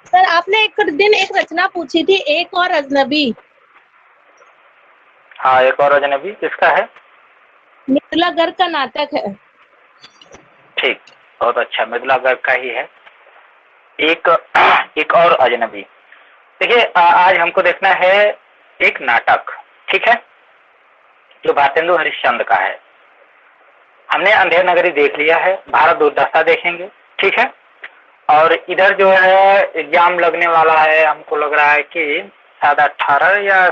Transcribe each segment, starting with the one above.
Sir आपने एक दिन एक रचना पूछी थी, एक और अजनबी। हाँ, एक और अजनबी किसका है? मिथिला गर्ग का नाटक है। ठीक, बहुत अच्छा, मिथिला गर्ग का ही है। एक एक और अजनबी। देखिए, आज हमको देखना है एक नाटक, ठीक है, जो भारतेंदु हरिश्चंद्र का है। हमने अंधेर नगरी देख लिया है, भारत दुर्दशा देखेंगे, ठीक है। और इधर जो है एग्जाम लगने वाला है, हमको लग रहा है कि शायद 18 या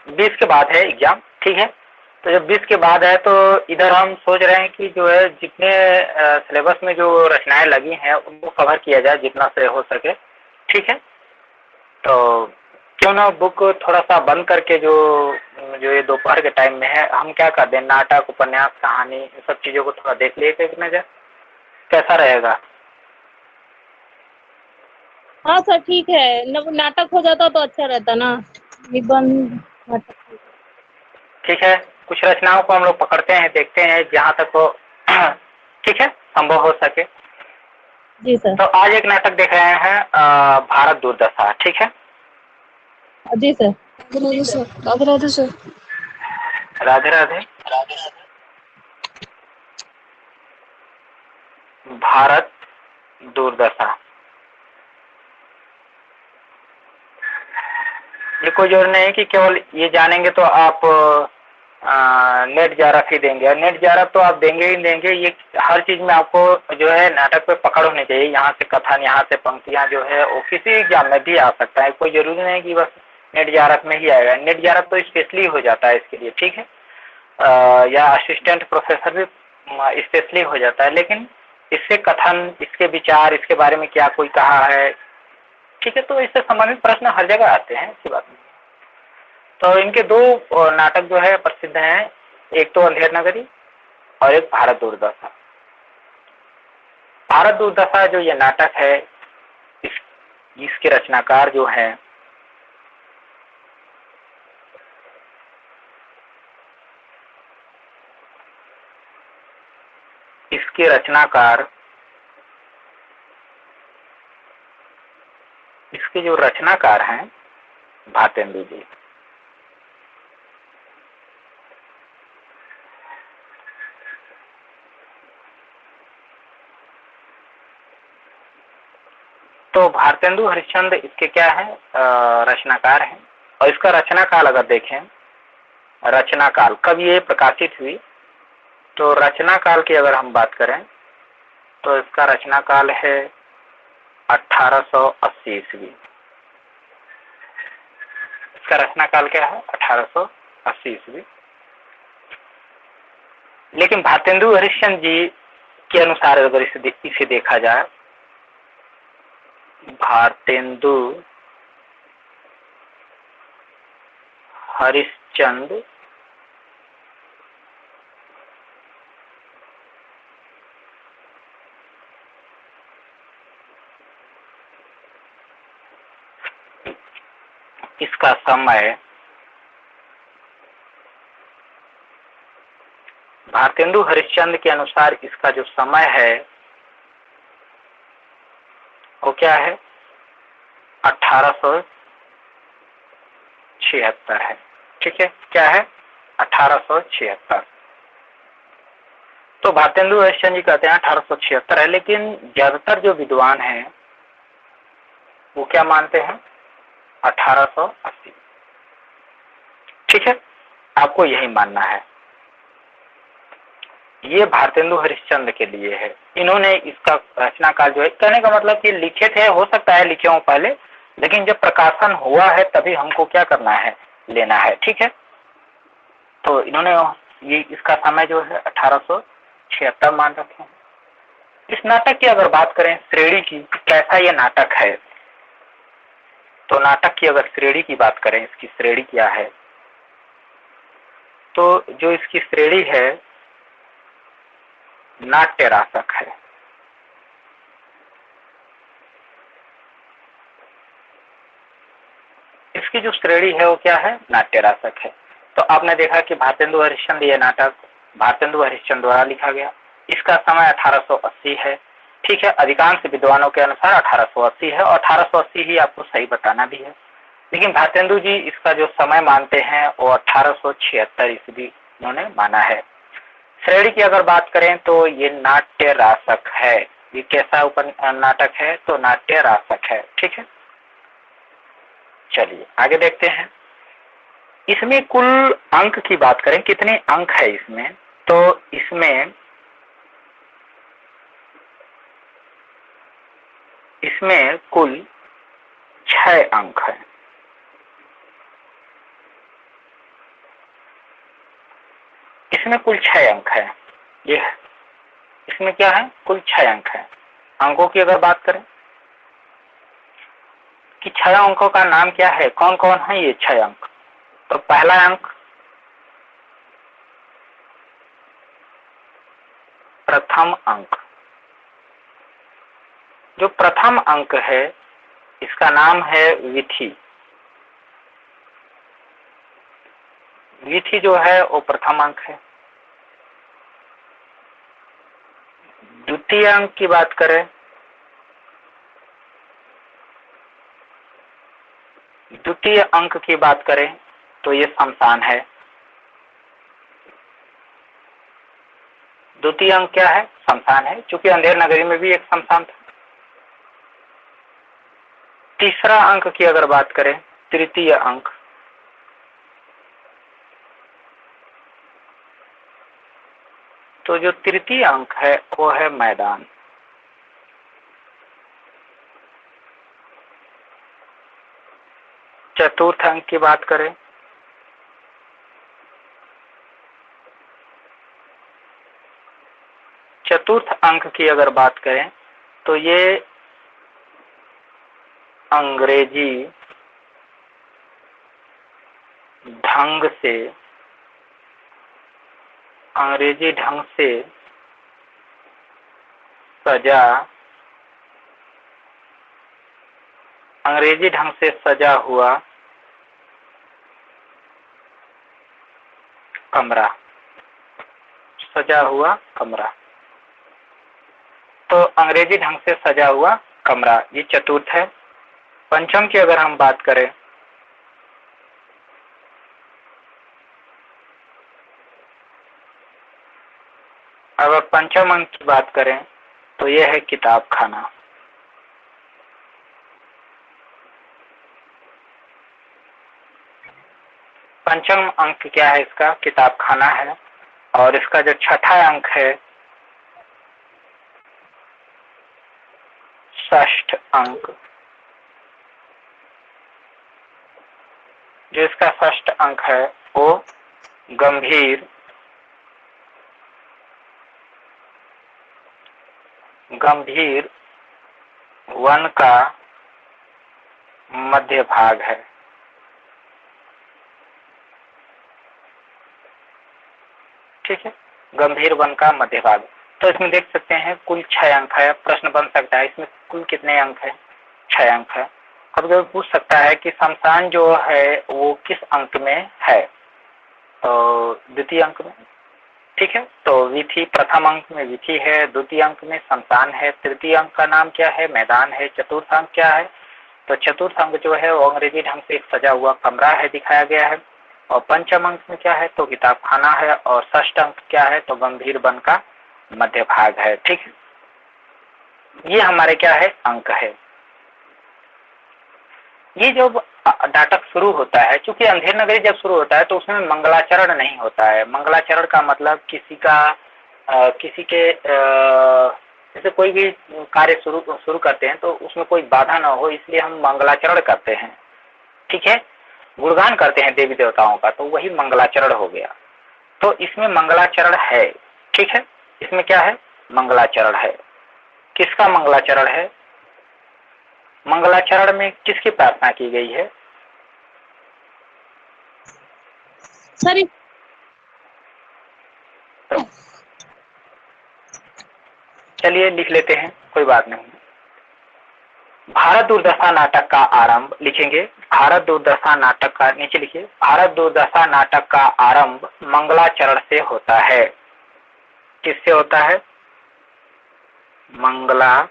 20 के बाद है एग्जाम, ठीक है। तो जब 20 के बाद है तो इधर हम सोच रहे हैं कि जो है जितने सिलेबस में जो रचनाएं लगी हैं उनको कवर किया जाए जितना से हो सके, ठीक है। तो क्यों ना बुक थोड़ा सा बंद करके जो जो ये दोपहर के टाइम में है, हम क्या कर दें, नाटक, उपन्यास, कहानी, इन सब चीजों को थोड़ा देख लिए एक नजर, कैसा रहेगा? हाँ सर ठीक है, नाटक हो जाता तो अच्छा रहता ना, निबंध नाटक। ठीक है, कुछ रचनाओं को हम लोग पकड़ते हैं, देखते हैं जहाँ तक वो ठीक है संभव हो सके। जी सर। तो आज एक नाटक देख रहे हैं, भारत दुर्दशा, ठीक है। जी sir. Radhe sir, Radhe Radhe sir. Radhe Radhe. Bharat Durdasha, ये कोई जरूरी नहीं कि केवल ये जानेंगे तो आप नेट जारक ही देंगे, और नेट जारक तो आप देंगे ही देंगे। ये हर चीज में आपको जो है नाटक पे पकड़ होनी चाहिए, यहाँ से कथन, यहाँ से पंक्तियां जो है वो किसी एग्जाम में भी आ सकता है, कोई जरूरी नहीं कि बस नेट जारक में ही आएगा। नेट जारक तो स्पेशली हो जाता है इसके लिए, ठीक है, या असिस्टेंट प्रोफेसर भी स्पेशली हो जाता है, लेकिन इससे कथन, इसके विचार, इसके बारे में क्या कोई कहा है, ठीक है, तो इससे संबंधित प्रश्न हर जगह आते हैं, ऐसी बात नहीं। तो इनके दो नाटक जो है प्रसिद्ध हैं, एक तो अंधेर नगरी और एक भारत दुर्दशा। भारत दुर्दशा जो ये नाटक है, इसके रचनाकार जो है इसके रचनाकार इसके जो रचनाकार हैं भारतेंदु जी। तो भारतेंदु हरिश्चंद्र इसके क्या है, रचनाकार हैं। और इसका रचना काल अगर देखें, रचना काल कब ये प्रकाशित हुई, तो रचना काल की अगर हम बात करें तो इसका रचना काल है 1880 ईस्वी। इसका रचना काल क्या है, 1880 ईस्वी। लेकिन भारतेंदु हरिश्चंद्र जी के अनुसार अगर इसे देखा जाए, भारतेंदु हरिश्चंद्र इसका समय, भारतेंदु हरिश्चंद्र के अनुसार इसका जो समय है वो क्या है, 1876 है, ठीक है, क्या है, 1876। तो भारतेंदु हरिश्चंद्र जी कहते हैं 1876 है, लेकिन ज्यादातर जो विद्वान हैं वो क्या मानते हैं, 1880, ठीक है, आपको यही मानना है। ये भारतेंदु हरिश्चंद्र के लिए है, इन्होंने इसका रचना काल जो है, कहने का मतलब कि लिखे थे, हो सकता है लिखे हों पहले, लेकिन जब प्रकाशन हुआ है तभी हमको क्या करना है, लेना है, ठीक है। तो इन्होंने ये इसका समय जो है 1876 मान रखे हैं। इस नाटक की अगर बात करें श्रेणी की, कैसा ये नाटक है, तो नाटक की अगर श्रेणी की बात करें, इसकी श्रेणी क्या है, तो जो इसकी श्रेणी है नाट्य रासक है। इसकी जो श्रेणी है वो क्या है, नाट्य रासक है। तो आपने देखा कि भारतेंदु हरिश्चंद्र ये नाटक भारतेंदु हरिश्चंद्र द्वारा लिखा गया, इसका समय 1880 है, ठीक है, अधिकांश विद्वानों के अनुसार 1880 है और 1880 ही आपको सही बताना भी है, लेकिन भारतेंदु जी इसका जो समय मानते हैं वो 1876 ईस्वी उन्होंने माना है। श्रेणी की अगर बात करें तो ये नाट्य रासक है। ये कैसा नाटक है? तो नाट्य रासक है। ठीक है, चलिए आगे देखते हैं। इसमें कुल अंक की बात करें, कितने अंक है इसमें, तो इसमें कुल 6 अंक है। इसमें कुल 6 अंक है। ये इसमें क्या है? कुल 6 अंक है। अंकों की अगर बात करें कि 6 अंकों का नाम क्या है, कौन कौन है ये 6 अंक, तो पहला अंक प्रथम अंक। जो प्रथम अंक है इसका नाम है विधि। विधि जो है वो प्रथम अंक है। द्वितीय अंक की बात करें, द्वितीय अंक की बात करें तो ये शमशान है। द्वितीय अंक क्या है? शमशान है, क्योंकि अंधेर नगरी में भी एक शमशान था। तीसरा अंक की अगर बात करें, तृतीय अंक, तो जो तृतीय अंक है वो है मैदान। चतुर्थ अंक की बात करें, चतुर्थ अंक की अगर बात करें तो ये अंग्रेजी ढंग से सजा हुआ कमरा, सजा हुआ कमरा। तो अंग्रेजी ढंग से सजा हुआ कमरा, ये चतुर्थ है। पंचम की अगर हम बात करें, अगर पंचम अंक की बात करें तो यह है किताब खाना। पंचम अंक क्या है इसका? किताब खाना है। और इसका जो छठा अंक है, षष्ठ अंक, जो इसका षष्ठ अंक है वो गंभीर वन का मध्य भाग है। ठीक है, गंभीर वन का मध्य भाग। तो इसमें देख सकते हैं कुल 6 अंक है। प्रश्न बन सकता है इसमें कुल कितने अंक है? 6 अंक है। कभी कभी पूछ सकता है कि शमशान जो है वो किस अंक में है, तो द्वितीय अंक में। ठीक है, तो विधि प्रथम अंक में विधि है, द्वितीय अंक में शमशान है, तृतीय अंक का नाम क्या है? मैदान है। चतुर्थ अंक क्या है? तो चतुर्थ अंक जो है वो अंग्रेजी ढंग से एक सजा हुआ कमरा है, दिखाया गया है। और पंचम अंक में क्या है? तो किताब खाना है। और षष्ठ अंक क्या है? तो गंभीर वन का मध्य भाग है। ठीक है, ये हमारे क्या है? अंक है। ये जब नाटक शुरू होता है, क्योंकि अंधेर नगरी जब शुरू होता है तो उसमें मंगलाचरण नहीं होता है। मंगलाचरण का मतलब किसी के जैसे कोई भी कार्य शुरू करते हैं तो उसमें कोई बाधा ना हो, इसलिए हम मंगलाचरण करते हैं। ठीक है, गुणगान करते हैं देवी देवताओं का, तो वही मंगलाचरण हो गया। तो इसमें मंगलाचरण है। ठीक है, इसमें क्या है? मंगलाचरण है। किसका मंगलाचरण है? मंगलाचरण में किसकी प्रार्थना की गई है? सर चलिए लिख लेते हैं, कोई बात नहीं। भारत दुर्दशा नाटक का आरंभ लिखेंगे। भारत दुर्दशा नाटक का, नीचे लिखिए, भारत दुर्दशा नाटक का आरंभ मंगलाचरण से होता है। किससे होता है? मंगलाचरण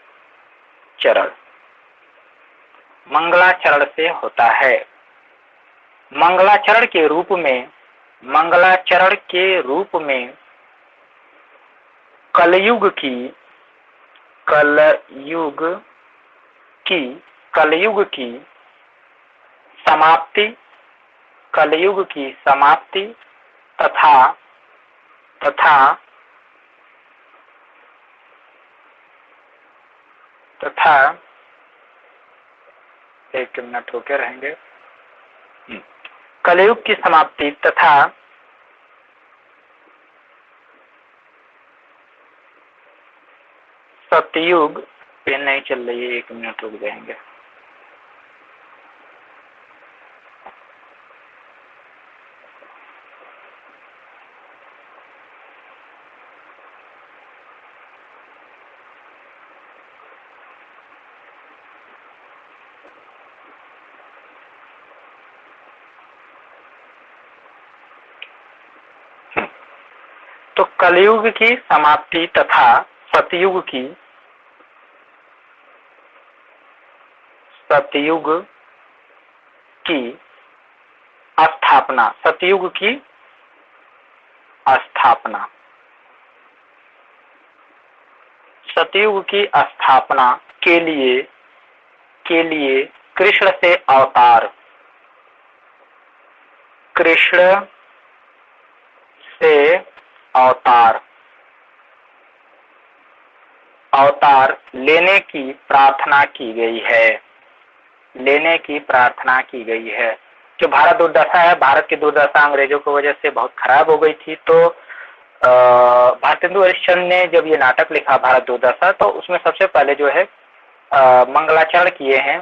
मंगलाचरण से होता है। मंगलाचरण के रूप में कलयुग की समाप्ति तथा एक मिनट रुके रहेंगे। कलयुग की समाप्ति तथा सतयुग पे नहीं चल रही है, 1 मिनट रुक जाएंगे। तो कलयुग की समाप्ति तथा सतयुग की स्थापना सतयुग की स्थापना के लिए कृष्ण से अवतार लेने की प्रार्थना की गई है। जो भारत दुर्दशा है, भारत की दुर्दशा अंग्रेजों की वजह से बहुत खराब हो गई थी। तो भारतेंदु हरिश्चंद्र ने जब ये नाटक लिखा भारत दुर्दशा, तो उसमें सबसे पहले जो है मंगलाचरण किए हैं।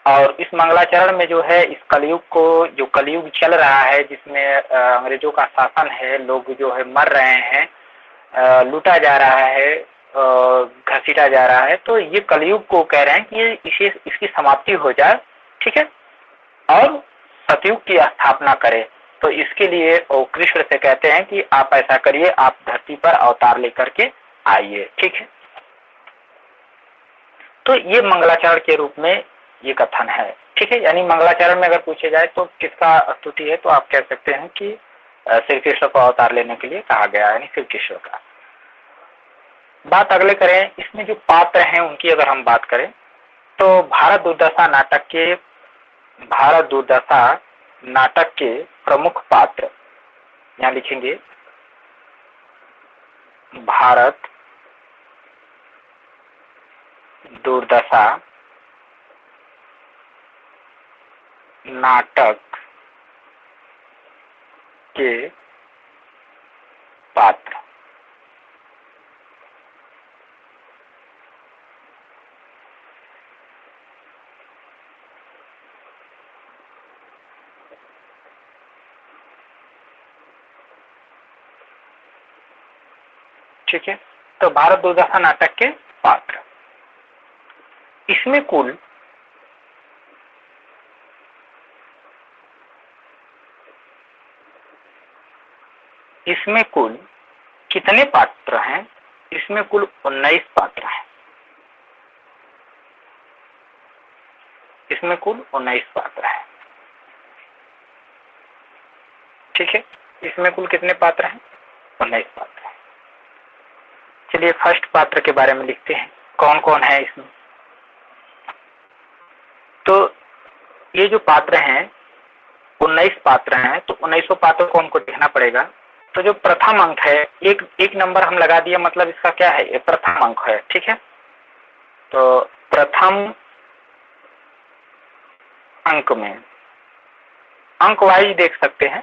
और इस मंगलाचरण में जो है इस कलयुग चल रहा है, जिसमें अंग्रेजों का शासन है, लोग जो है मर रहे हैं, लूटा जा रहा है, घसीटा जा रहा है। तो ये कलयुग को कह रहे हैं कि इसकी समाप्ति हो जाए, ठीक है, और सतयुग की स्थापना करें। तो इसके लिए वो कृष्ण से कहते हैं कि आप ऐसा करिए, आप धरती पर अवतार लेकर के आइए, ठीक है। तो ये मंगलाचरण के रूप में ये कथन है, ठीक है। यानी मंगलाचरण में अगर पूछे जाए तो किसका स्तुति है, तो आप कह सकते हैं कि श्री कृष्ण को अवतार लेने के लिए कहा गया है, यानी श्री कृष्ण का। बात अगले करें, इसमें जो पात्र हैं उनकी अगर हम बात करें तो भारत दुर्दशा नाटक के प्रमुख पात्र, यहाँ लिखेंगे भारत दुर्दशा नाटक के पात्र। ठीक है, तो भारत दुर्दशा नाटक के पात्र, इसमें कुल कितने पात्र हैं? इसमें कुल 19 पात्र हैं। इसमें कुल 19 पात्र हैं, ठीक है। इसमें कुल कितने पात्र हैं? 19 पात्र हैं। चलिए फर्स्ट पात्र के बारे में लिखते हैं, कौन कौन है इसमें। तो ये जो पात्र हैं 19 पात्र हैं, तो 19 पात्रों को हमको देखना पड़ेगा। तो जो प्रथम अंक है, एक नंबर हम लगा दिया, मतलब इसका क्या है, ये प्रथम अंक है, ठीक है। तो प्रथम अंक में अंक वाइज देख सकते हैं।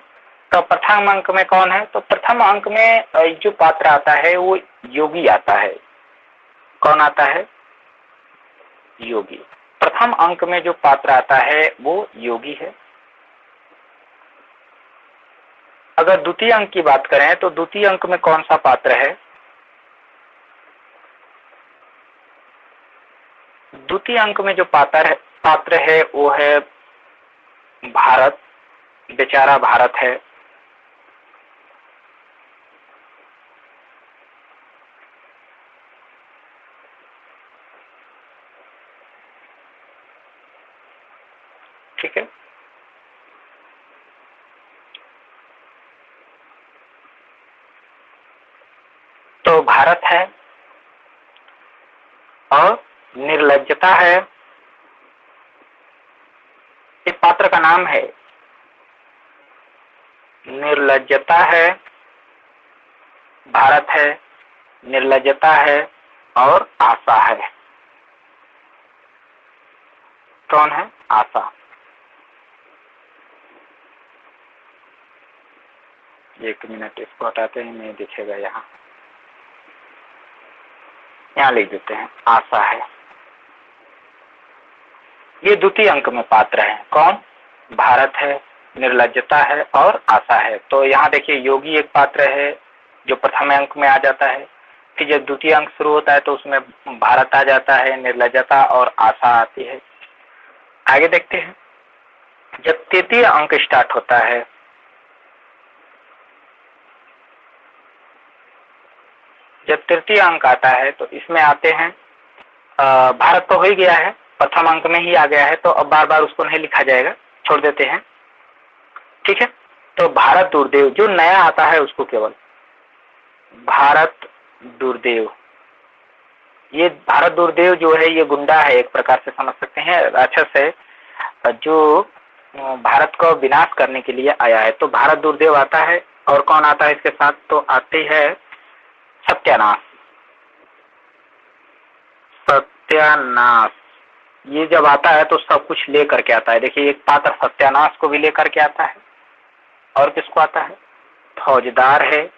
तो प्रथम अंक में कौन है? तो प्रथम अंक में जो पात्र आता है वो योगी आता है। कौन आता है? योगी। प्रथम अंक में जो पात्र आता है वो योगी है। अगर द्वितीय अंक की बात करें तो द्वितीय अंक में कौन सा पात्र है? द्वितीय अंक में जो पात्र है वो है भारत, बेचारा भारत है। ठीक है। तो भारत है और निर्लज्जता है, इस पात्र का नाम है। निर्लज्जता है, भारत है, निर्लज्जता है और आशा है। कौन है? आशा। एक मिनट, इसको हटाते हैं, नहीं दिखेगा यहाँ लिख देते हैं, आशा है। ये द्वितीय अंक में पात्र है। कौन? भारत है, निर्लज्जता है और आशा है। तो यहाँ देखिए योगी एक पात्र है जो प्रथम अंक में आ जाता है, फिर जब द्वितीय अंक शुरू होता है तो उसमें भारत आ जाता है, निर्लज्जता और आशा आती है। आगे देखते हैं, जब तृतीय अंक स्टार्ट होता है, जब तृतीय अंक आता है तो इसमें आते हैं, भारत तो हो ही गया है, प्रथम अंक में ही आ गया है, तो अब बार बार उसको नहीं लिखा जाएगा, छोड़ देते हैं, ठीक है। तो भारत दुर्देव जो नया आता है उसको केवल भारत दुर्देव। ये भारत दुर्देव जो है ये गुंडा है, एक प्रकार से समझ सकते हैं, राक्षस है जो भारत को विनाश करने के लिए आया है। तो भारत दुर्देव आता है और कौन आता है इसके साथ? तो आती है सत्यानाश। सत्यानाश ये जब आता है तो सब कुछ लेकर के आता है। देखिए एक पात्र सत्यानाश को भी लेकर के आता है, और किसको आता है? फौजदार है,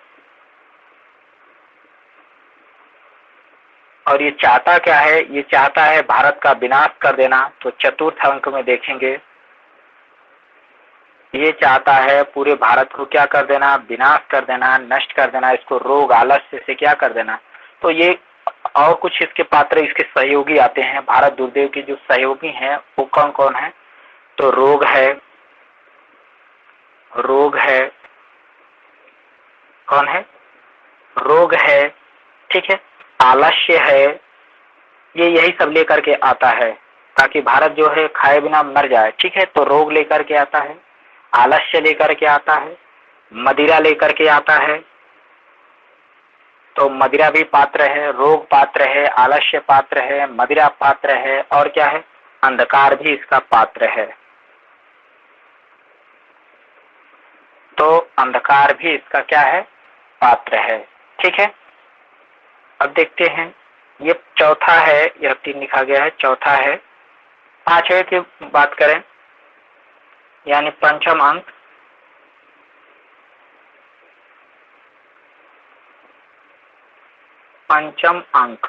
और ये चाहता क्या है? ये चाहता है भारत का विनाश कर देना। तो चतुर्थ अंक में देखेंगे, ये चाहता है पूरे भारत को क्या कर देना? विनाश कर देना, नष्ट कर देना, इसको रोग आलस्य से क्या कर देना। तो ये और कुछ इसके पात्र, इसके सहयोगी आते हैं। भारत दुर्देव के जो सहयोगी हैं वो कौन कौन है? तो रोग है, रोग है, कौन है? रोग है, ठीक है, आलस्य है, ये यही सब लेकर के आता है ताकि भारत जो है खाए बिना मर जाए, ठीक है। तो रोग लेकर के आता है, आलस्य लेकर के आता है, मदिरा लेकर के आता है। तो मदिरा भी पात्र है, रोग पात्र है, आलस्य पात्र है, मदिरा पात्र है, और क्या है? अंधकार भी इसका पात्र है। तो अंधकार भी इसका क्या है? पात्र है, ठीक है। अब देखते हैं, ये चौथा है, यह 3 लिखा गया है, चौथा है। पांचवे की बात करें, यानी पंचम अंक, पंचम अंक।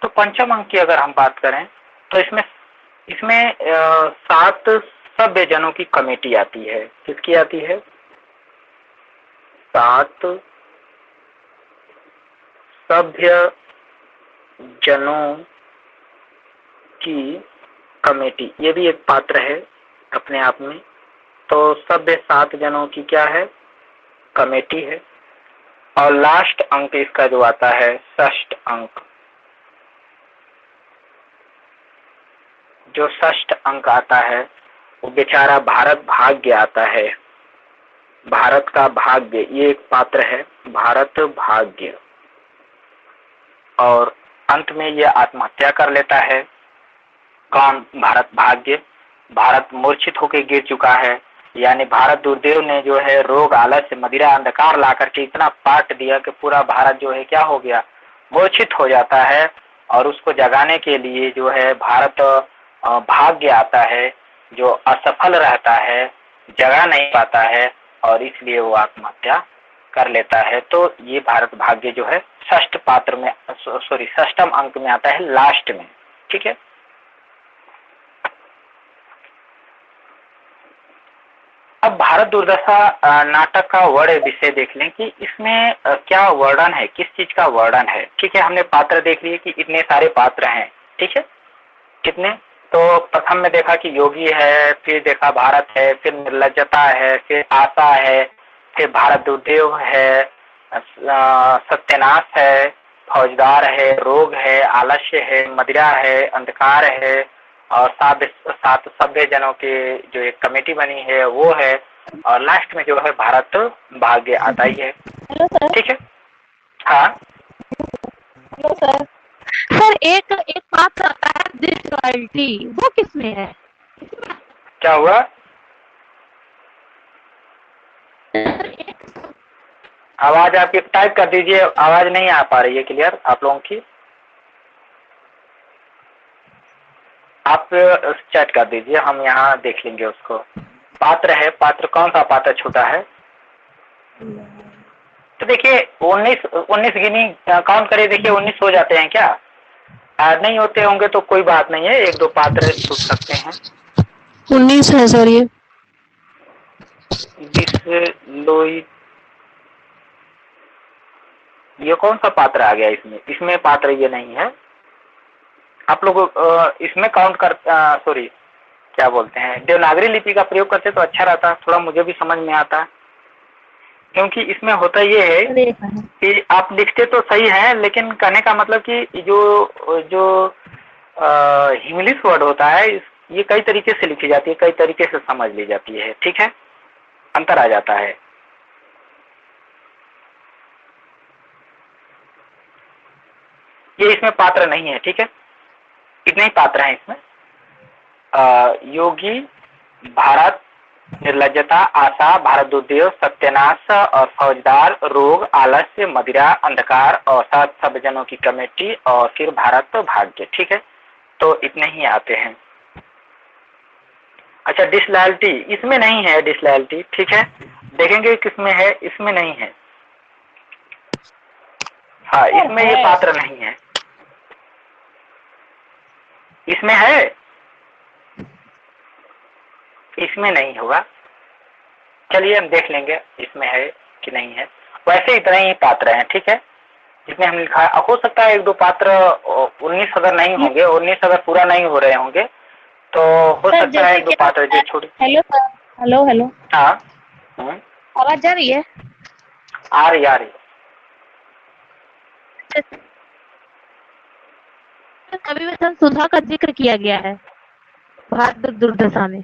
तो पंचम अंक की अगर हम बात करें तो इसमें 7 सभ्य जनों की कमेटी आती है। किसकी आती है? 7 सभ्य जनों की कमेटी, ये भी एक पात्र है अपने आप में। तो सभ्य 7 जनों की क्या है? कमेटी है। और लास्ट अंक इसका जो आता है, षष्ठ अंक, जो षष्ठ अंक आता है वो बेचारा भारत भाग्य आता है। भारत का भाग्य, ये एक पात्र है, भारत भाग्य। और अंत में ये आत्महत्या कर लेता है। कौन? भारत भाग्य। भारत मूर्छित होकर गिर चुका है, यानी भारत दुर्देव ने जो है रोग, आलस्य, मदिरा, अंधकार ला करके इतना पाट दिया कि पूरा भारत जो है क्या हो गया? मूर्छित हो जाता है। और उसको जगाने के लिए जो है भारत भाग्य आता है, जो असफल रहता है, जगा नहीं पाता है, और इसलिए वो आत्महत्या कर लेता है। तो ये भारत भाग्य जो है षष्ठ पात्र में, षष्ठम अंक में आता है, लास्ट में, ठीक है। अब भारत दुर्दशा नाटक का वर्ण विषय देख लें कि इसमें क्या वर्णन है, किस चीज का वर्णन है, ठीक है। हमने पात्र देख लिए कि इतने सारे पात्र हैं, ठीक है। कितने? तो प्रथम में देखा कि योगी है, फिर देखा भारत है, फिर निर्लज्जता है, फिर आशा है, फिर भारत दुर्देव है, सत्यानाश है, फौजदार है, रोग है, आलस्य है, मदिरा है, अंधकार है, और सात सभ्य जनों के जो एक कमेटी बनी है वो है, और लास्ट में जो है भारत भाग्य आता ही है। Hello sir. ठीक है, हाँ हेलो सर। सर एक एक पात्र आता है डिसलॉयल्टी, वो किसमें है? क्या हुआ? आवाज आपकी टाइप कर दीजिए, आवाज नहीं आ पा रही है क्लियर आप लोगों की। आप चैट कर दीजिए, हम यहाँ देख लेंगे उसको। पात्र है, पात्र कौन सा पात्र छोटा है? तो देखिए 19 गिनी काउंट करिए, देखिए 19 हो जाते हैं क्या? नहीं होते होंगे तो कोई बात नहीं है, एक दो पात्र छूट सकते हैं। 19 है सर ये। ये कौन सा पात्र आ गया इसमें? इसमें पात्र ये नहीं है। आप लोग इसमें काउंट कर, सॉरी क्या बोलते हैं, देवनागरी लिपि का प्रयोग करते तो अच्छा रहता, थोड़ा मुझे भी समझ में आता। क्योंकि इसमें होता ये है कि आप लिखते तो सही है, लेकिन कहने का मतलब कि जो जो इंग्लिश वर्ड होता है ये कई तरीके से लिखी जाती है, कई तरीके से समझ ली जाती है। ठीक है, अंतर आ जाता है। ये इसमें पात्र नहीं है। ठीक है, इतने ही पात्र हैं इसमें। योगी, भारत, निर्लज्जता, आशा, भारत दुर्देव, सत्यानाश और फौजदार, रोग, आलस्य, मदिरा, अंधकार और सात सब जनों की कमेटी और फिर भारत तो भाग्य। ठीक है, तो इतने ही आते हैं। अच्छा, डिसलॉयल्टी इसमें नहीं है, डिसलॉयल्टी। ठीक है, देखेंगे किसमें है, इसमें नहीं है। हाँ, इसमें ये पात्र नहीं है। इसमें है, इसमें नहीं होगा। चलिए हम देख लेंगे इसमें है कि नहीं है। वैसे इतने ही पात्र हैं। ठीक है, जिसमें हम लिखा है। हो सकता है एक दो पात्र 19 अगर नहीं होंगे, 19 अगर पूरा नहीं हो रहे होंगे तो हो सकता है एक दो पात्र जो छोटे। Hello sir. Hello hello. हाँ, आवाज जा रही है? आ रही आ रही। कभी वचन सुधा का जिक्र किया गया है भारत दुर्दशा में,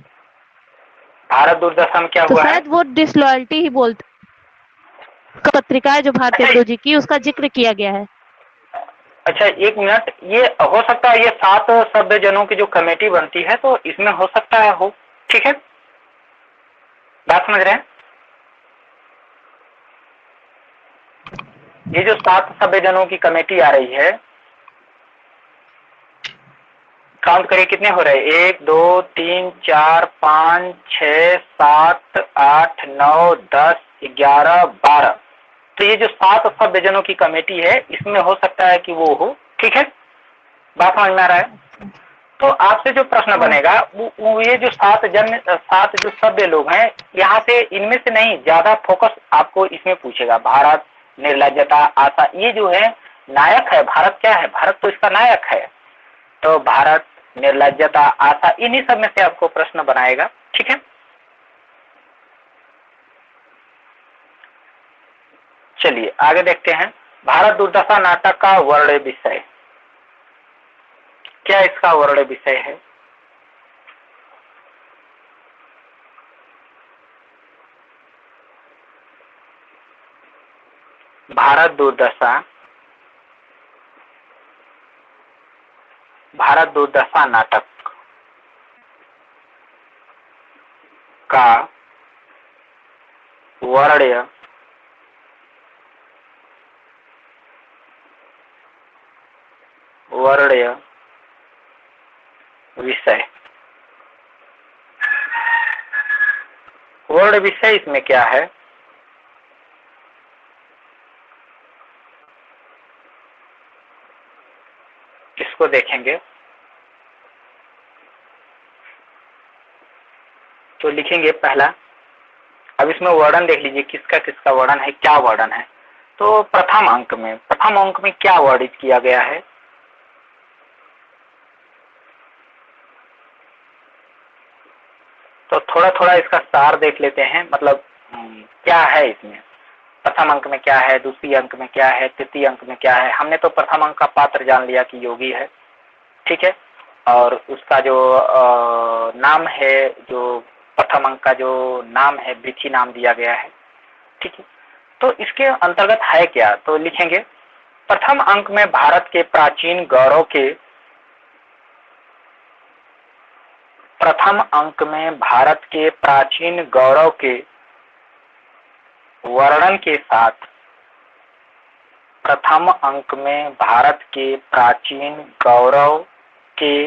भारत दुर्दशा में क्या तो हुआ है? शायद वो डिसलॉयल्टी ही बोलते। पत्रिका है जो भारतीय गुरु जी की, उसका जिक्र किया गया है। अच्छा एक मिनट, ये हो सकता है ये सात सभ्य जनों की जो कमेटी बनती है तो इसमें हो सकता है हो। ठीक है, बात समझ रहे हैं? ये जो सात सभ्य जनों की कमेटी आ रही है, काउंट करिए कितने हो रहे हैं। 1 2 3 4 5 6 7 8 9 10 11 12। तो ये जो सात सभ्य जनों की कमेटी है इसमें हो सकता है कि वो हो। ठीक है, बात समझ में आ रहा है? तो आपसे जो प्रश्न बनेगा वो ये जो सात जो सभ्य लोग हैं, यहाँ से इनमें से नहीं, ज्यादा फोकस आपको इसमें पूछेगा। भारत, निर्लज्जता, आशा, ये जो है नायक है। भारत क्या है? भारत तो इसका नायक है। तो भारत, निर्लज्जता, आशा, इन्हीं सब में से आपको प्रश्न बनाएगा। ठीक है, चलिए आगे देखते हैं। भारत दुर्दशा नाटक का वर्ण विषय क्या? इसका वर्ण विषय है भारत दुर्दशा। भारत दुर्दशा नाटक का वर्ण विषय। वर्ण विषय इसमें क्या है? इसको देखेंगे तो लिखेंगे पहला। अब इसमें वर्णन देख लीजिए, किसका किसका वर्णन है, क्या वर्णन है। तो प्रथम अंक में क्या वर्णित किया गया है? तो थोड़ा थोड़ा इसका सार देख लेते हैं, मतलब क्या है इसमें। प्रथम अंक में क्या है, दूसरी अंक में क्या है, तृतीय अंक में क्या है। हमने तो प्रथम अंक का पात्र जान लिया कि योगी है। ठीक है, और उसका जो नाम है, जो प्रथम अंक का जो नाम है बिथी नाम दिया गया है। ठीक है, तो इसके अंतर्गत है क्या, तो लिखेंगे प्रथम अंक में भारत के प्राचीन गौरव के, प्रथम अंक में भारत के प्राचीन गौरव के वर्णन के साथ, प्रथम अंक में भारत के प्राचीन गौरव के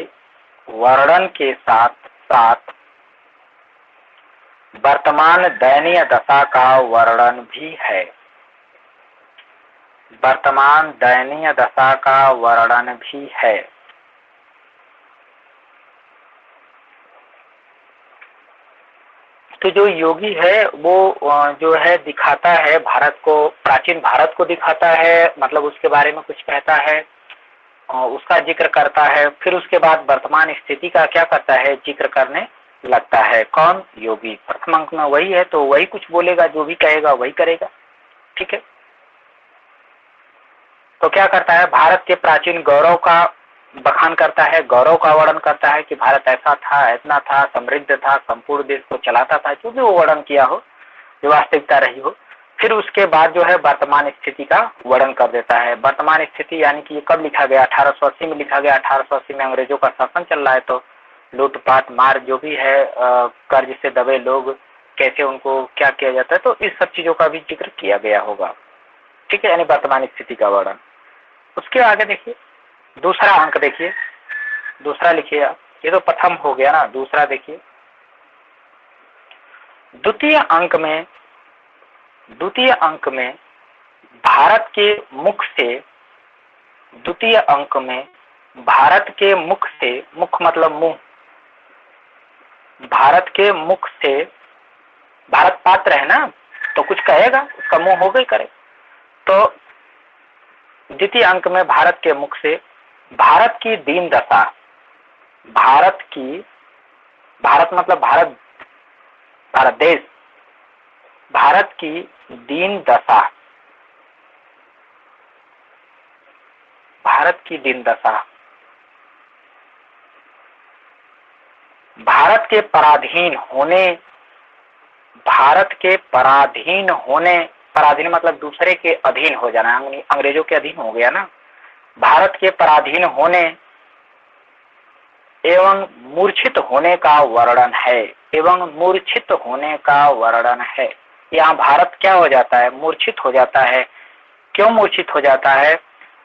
वर्णन के साथ साथ वर्तमान दयनीय दशा का वर्णन भी है। वर्तमान दयनीय दशा का वर्णन भी है। तो जो योगी है वो जो है दिखाता है भारत को, प्राचीन भारत को दिखाता है, मतलब उसके बारे में कुछ कहता है, उसका जिक्र करता है, फिर उसके बाद वर्तमान स्थिति का क्या करता है, जिक्र करने लगता है। कौन? योगी। प्रथम अंक में वही है तो वही कुछ बोलेगा, जो भी कहेगा वही करेगा। ठीक है, तो क्या करता है, भारत के प्राचीन गौरव का बखान करता है, गौरव का वर्णन करता है कि भारत ऐसा था, इतना था, समृद्ध था, संपूर्ण देश को चलाता था, जो भी वो वर्णन किया हो, जो वास्तविकता रही हो। फिर उसके बाद जो है वर्तमान स्थिति का वर्णन कर देता है। वर्तमान स्थिति यानी कि ये कब लिखा गया, 1880 में लिखा गया। 1880 में अंग्रेजों का शासन चल रहा है, तो लूटपाट मार जो भी है, कर्ज से दबे लोग, कैसे उनको क्या किया जाता है, तो इस सब चीजों का भी जिक्र किया गया होगा। ठीक है, यानी वर्तमान स्थिति का वर्णन। उसके आगे देखिए दूसरा अंक, देखिए दूसरा लिखिए आप, ये तो प्रथम हो गया ना, दूसरा देखिए द्वितीय अंक में भारत के मुख से, द्वितीय अंक में भारत के मुख से, मुख मतलब मुंह, भारत के मुख से, भारत पात्र है ना, तो कुछ कहेगा, उसका मुंह होगा ही करे। तो द्वितीय अंक में भारत के मुख से भारत की दीन दशा, भारत मतलब भारत, भारत देश, भारत की दीन दशा, भारत की दीन दशा, भारत के पराधीन होने, भारत के पराधीन होने, पराधीन मतलब दूसरे के अधीन हो जाना, अंग्रेजों के अधीन हो गया ना, भारत के पराधीन होने एवं मूर्छित होने का वर्णन है, एवं मूर्छित होने का वर्णन है। यहाँ भारत क्या हो जाता है, मूर्छित हो जाता है। क्यों मूर्छित हो जाता है,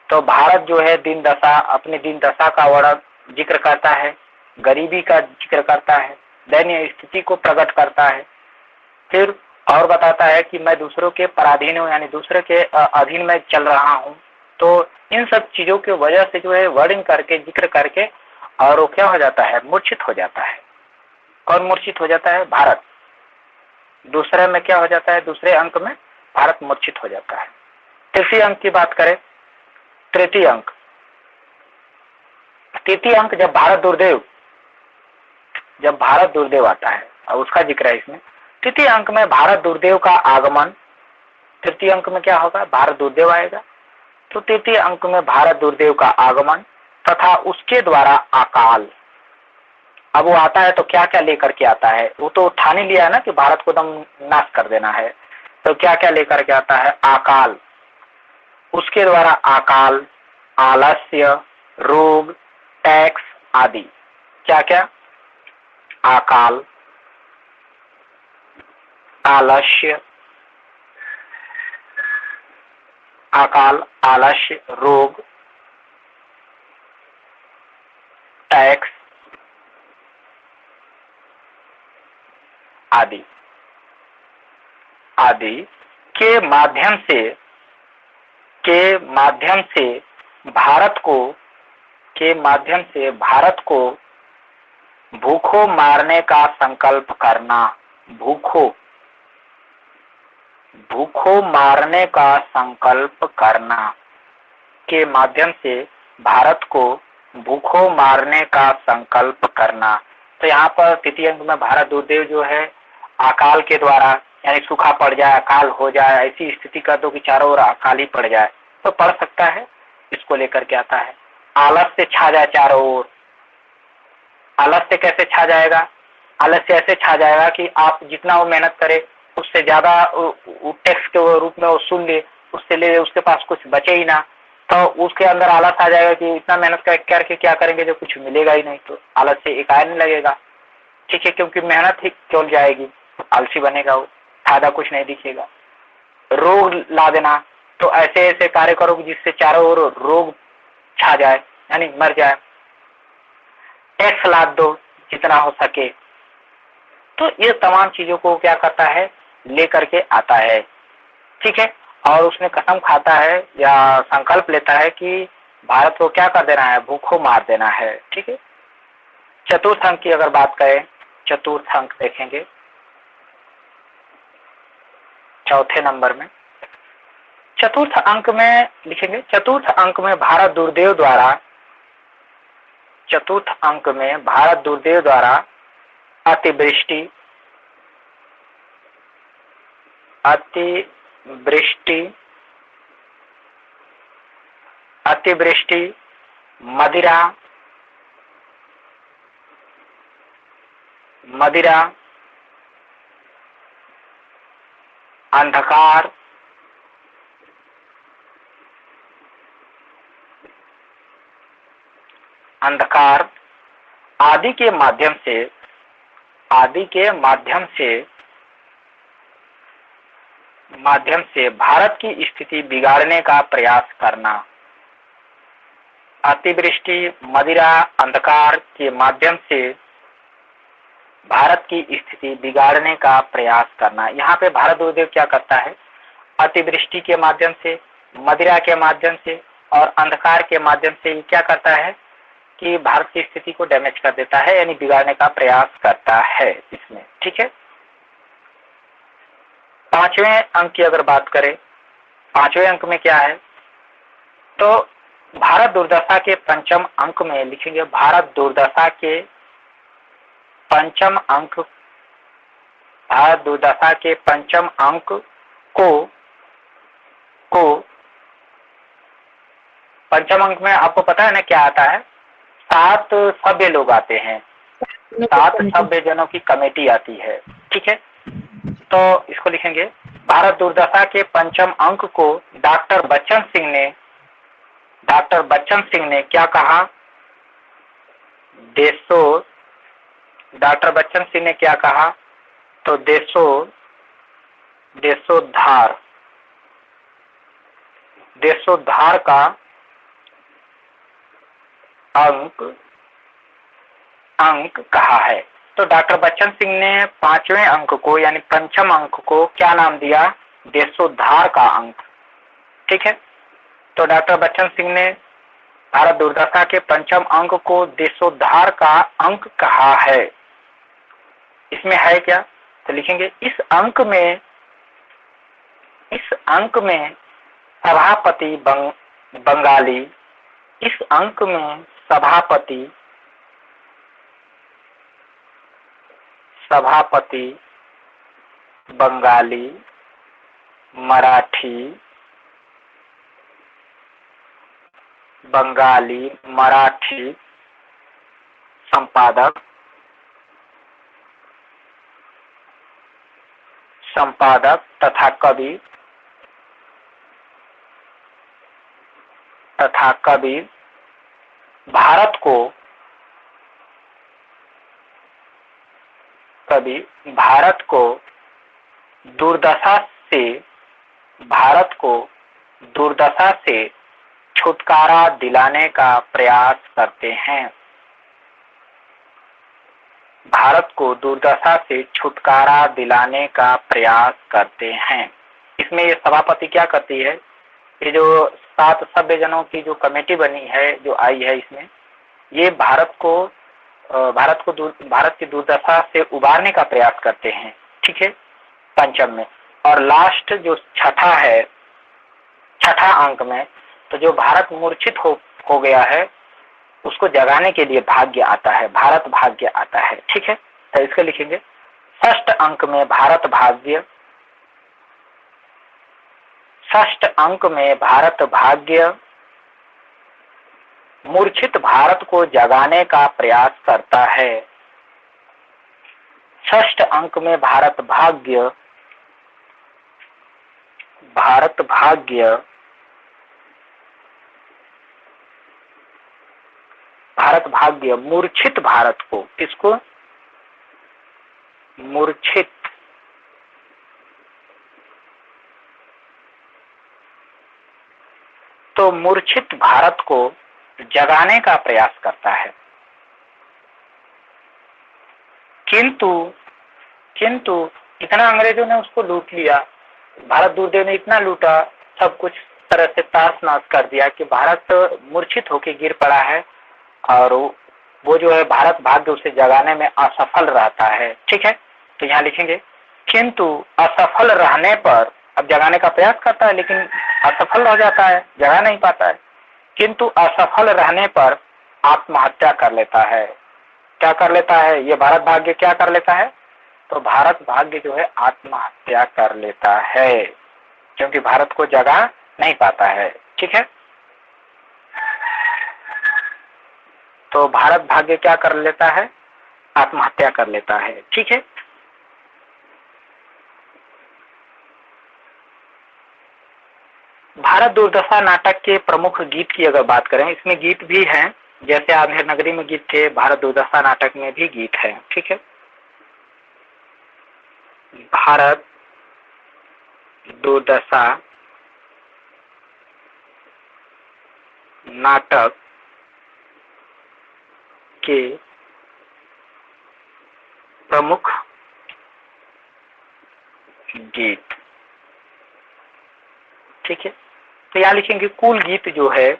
तो भारत जो है दीन दशा, अपनी दीन दशा का वर्णन जिक्र करता है, गरीबी का जिक्र करता है, दयनीय स्थिति को प्रकट करता है। फिर और बताता है कि मैं दूसरों के पराधीन हूँ, यानी दूसरे के अधीन में चल रहा हूँ। तो इन सब चीजों की वजह से जो है वर्णन करके, जिक्र करके, और वो क्या हो जाता है, मूर्छित हो जाता है। कौन मूर्छित हो जाता है? भारत। दूसरे में क्या हो जाता है, दूसरे अंक में भारत मूर्छित हो जाता है। तृतीय अंक की बात करें, तृतीय अंक, तृतीय अंक जब भारत दुर्देव आता है, और उसका जिक्र है इसमें। तृतीय अंक में भारत दुर्देव का आगमन, तृतीय अंक में क्या होगा, भारत दुर्देव आएगा। तो तृतीय अंक में भारत दुर्देव का आगमन तथा उसके द्वारा अकाल। अब वो आता है तो क्या क्या लेकर के आता है, वो तो ठान ही लिया है ना कि भारत को दम नाश कर देना है, तो क्या क्या लेकर के आता है, अकाल, उसके द्वारा अकाल, आलस्य, रोग, टैक्स आदि। क्या क्या? अकाल, आलस्य, अकाल, आलस्य, रोग, टैक्स आदि आदि के माध्यम से भारत को भूखों मारने का संकल्प करना, भूखों मारने का संकल्प करना, के माध्यम से भारत को भूखों मारने का संकल्प करना। तो यहाँ पर तृतीय अंक में भारत दुर्देव जो है अकाल के द्वारा, यानी सूखा पड़ जाए, अकाल हो जाए, ऐसी स्थिति कर दो कि चारों ओर अकाल ही पड़ जाए, तो पड़ सकता है, इसको लेकर के आता है। आलस से छा जाए चारों ओर, आलस्य कैसे छा जाएगा? आलस्य ऐसे छा जाएगा कि आप जितना वो मेहनत करे उससे ज्यादा टेक्स्ट के रूप में वो सुन ले, उससे ले उसके पास कुछ बचे ही ना, तो उसके अंदर आलस आ जाएगा कि इतना मेहनत करके क्या करेंगे जब कुछ मिलेगा ही नहीं, तो आलस से एक आया नहीं लगेगा। ठीक है, क्योंकि मेहनत ही क्यों जाएगी, आलसी बनेगा वो, फायदा कुछ नहीं दिखेगा। रोग ला देना, तो ऐसे ऐसे कार्य करो जिससे चारों ओर रोग छा जाए यानी मर जाए। टैक्स लाद दो जितना हो सके। तो ये तमाम चीजों को क्या करता है, लेकर के आता है। ठीक है, और उसने कसम खाता है या संकल्प लेता है कि भारत को क्या कर देना है, भूखों मार देना है। ठीक है, चतुर्थ अंक की अगर बात करें, चतुर्थ अंक देखेंगे चौथे नंबर में, चतुर्थ अंक में लिखेंगे, चतुर्थ अंक में भारत दुर्देव द्वारा, चतुर्थ अंक में भारत दुर्देव द्वारा अतिवृष्टि, अतिवृष्टि, अतिवृष्टि, मदिरा, मदिरा, अंधकार, अंधकार आदि के माध्यम से, आदि के माध्यम से भारत की स्थिति बिगाड़ने का प्रयास करना। अतिवृष्टि, मदिरा, अंधकार के माध्यम से भारत की स्थिति बिगाड़ने का प्रयास करना। यहाँ पे भारत दुर्देव क्या करता है, अतिवृष्टि के माध्यम से, मदिरा के माध्यम से और अंधकार के माध्यम से क्या करता है कि भारत की स्थिति को डैमेज कर देता है, यानी बिगाड़ने का प्रयास करता है इसमें। ठीक है, पांचवें अंक की अगर बात करें, पांचवें अंक में क्या है, तो भारत दुर्दशा के पंचम अंक में लिखेंगे, भारत दुर्दशा के पंचम अंक, भारत दुर्दशा के पंचम अंक को पंचम अंक में आपको पता है ना क्या आता है, 7 सभ्य लोग आते हैं, 7 सभ्य जनों की कमेटी आती है। ठीक है, तो इसको लिखेंगे, भारत दुर्दशा के पंचम अंक को डॉक्टर बच्चन सिंह ने क्या कहा, डॉक्टर बच्चन सिंह ने क्या कहा, तो देशोद्धार का अंक कहा है। तो डॉक्टर बच्चन सिंह ने पांचवें अंक को यानी पंचम अंक को क्या नाम दिया, देशोद्धार का अंक। ठीक है, तो डॉक्टर बच्चन सिंह ने भारत दुर्दशा के पंचम अंक को देशोद्धार का अंक कहा है। इसमें है क्या, तो लिखेंगे, इस अंक में सभापति बंगाली, इस अंक में सभापति बंगाली, मराठी संपादक तथा कवि भारत को दुर्दशा से छुटकारा दिलाने का प्रयास करते हैं। भारत को दुर्दशा से छुटकारा दिलाने का प्रयास करते हैं। इसमें ये सभापति क्या करती है, ये जो 7 सभ्य जनों की जो कमेटी बनी है, जो आई है, इसमें ये भारत की दुर्दशा से उबारने का प्रयास करते हैं। ठीक है, पंचम में। और लास्ट जो छठा अंक में, तो जो भारत मूर्छित हो गया है उसको जगाने के लिए भाग्य आता है, भारत भाग्य आता है। ठीक है, तो इसको लिखेंगे, षष्ठ अंक में भारत भाग्य, षष्ठ अंक में भारत भाग्य, मूर्छित भारत को जगाने का प्रयास करता है। षष्ठ अंक में भारत भाग्य मूर्छित भारत को, किसको? मूर्छित तो मूर्छित भारत को जगाने का प्रयास करता है। किंतु इतना अंग्रेजों ने उसको लूट लिया, भारत दुर्देव ने इतना लूटा, सब कुछ तरह से ताश नाश कर दिया कि भारत मूर्छित होकर गिर पड़ा है और वो जो है भारत भाग्य उसे जगाने में असफल रहता है। ठीक है, तो यहाँ लिखेंगे किंतु असफल रहने पर, अब जगाने का प्रयास करता है लेकिन असफल हो जाता है, जगा नहीं पाता है। किंतु असफल रहने पर आत्महत्या कर लेता है। क्या कर लेता है? ये भारत भाग्य क्या कर लेता है? तो भारत भाग्य जो है आत्महत्या कर लेता है, क्योंकि भारत को जगा नहीं पाता है। ठीक है, तो भारत भाग्य क्या कर लेता है? आत्महत्या कर लेता है। ठीक है, भारत दुर्दशा नाटक के प्रमुख गीत की अगर बात करें, इसमें गीत भी हैं, जैसे आधेड़ नगरी में गीत थे, भारत दुर्दशा नाटक में भी गीत है। ठीक है, भारत दुर्दशा नाटक के प्रमुख गीत। ठीक है, तो यहाँ लिखेंगे कुल गीत जो है,